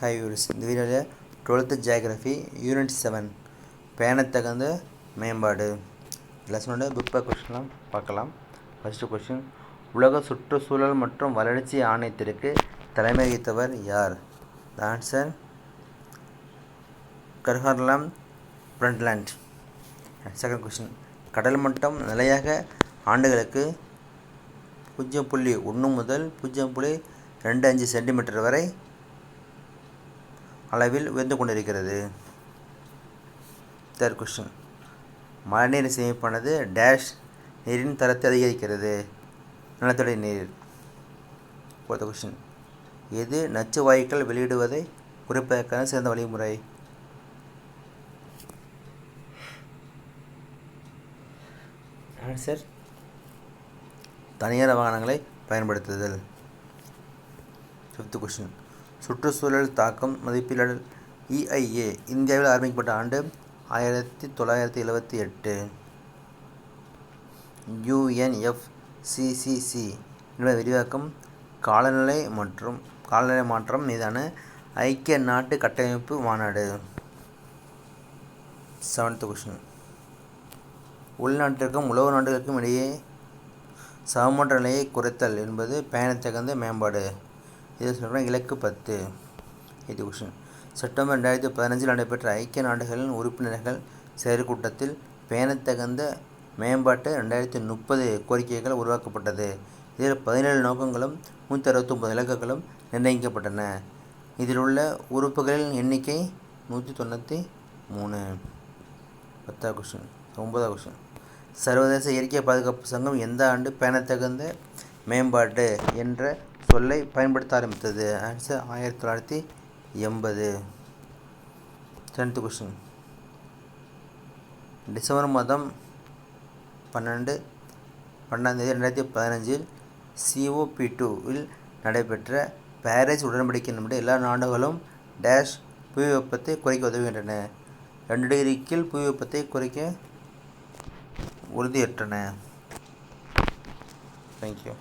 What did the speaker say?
Hi viewers, இந்த வீடியோவில் 12th geography unit 7 பேணத்தகுந்த மேம்பாடு லெசனோட புக் பேக் கொஸ்டின்லாம் பார்க்கலாம். ஃபர்ஸ்ட் கொஸ்டின், உலக சுற்றுச்சூழல் மற்றும் வளர்ச்சி ஆணையத்திற்கு தலைமை வகித்தவர் யார்? The answer Gro Harlem Brundtland. Second question, கடல் மட்டம் நிலையாக ஆண்டுகளுக்கு 0.1 முதல் 0.25 சென்டிமீட்டர் வரை அளவில் உயர்ந்து கொண்டிருக்கிறது. தேர்ட் கொஸ்டின், மழைநீர் சேமிப்பானது டேஷ் நீரின் தரத்தை அதிகரிக்கிறது. நிலத்தடி நீர். ஃபோர்த் கொஸ்டின், எது நச்சு வாயுக்கள் வெளியிடுவதை குறைப்பதற்கான சிறந்த வழிமுறை? ஆன்சர் தனியார் வாகனங்களை பயன்படுத்துதல். ஃபிஃப்த் கொஸ்டின், சுற்றுச்சூழல் தாக்கம் மதிப்பீடு EIA இந்தியாவில் ஆரம்பிக்கப்பட்ட ஆண்டு 1978. UNFCCC என்பது விரிவாக்கம் காலநிலை மாற்றம் மீதான ஐக்கிய நாட்டு கட்டமைப்பு மாநாடு. செவன்த் கொஸ்டின், உள்நாட்டிற்கும் உலக நாடுகளுக்கும் இடையே சமமற்ற நிலையை குறைத்தல் என்பது பேணத்தகுந்த மேம்பாடு. இது சொல்கிறேன் இலக்கு 10. எய்த் கொஸ்டின், செப்டம்பர் 2015 நடைபெற்ற ஐக்கிய நாடுகளின் உறுப்பினர்கள் செயற்கூட்டத்தில் பேணத்தகுந்த மேம்பாட்டு 2030 கோரிக்கைகள் உருவாக்கப்பட்டது. இதில் 17 நோக்கங்களும் 169 இலக்குகளும் நிர்ணயிக்கப்பட்டன. இதில் உள்ள உறுப்புகளின் எண்ணிக்கை 193. 10வது கொஸ்டின். 9வது கொஸ்டின், சர்வதேச இயற்கை பாதுகாப்பு சங்கம் எந்த ஆண்டு பேணத்தகுந்த மேம்பாடு என்ற சொல்லை பயன்படுத்த ஆரம்பித்தது? ஆன்சர் 1980. 10th கொஸ்டின், டிசம்பர் மாதம் 12 2015 COP2 இல் நடைபெற்ற பாரிஸ் உடன்படிக்கையின்படி எல்லா நாடுகளும் டேஷ் புவி வெப்பத்தை குறைக்க உதவுகின்றன. 2 டிகிரி கீழ் புவி வெப்பத்தை குறைக்க உறுதியேற்றன. தேங்க்யூ.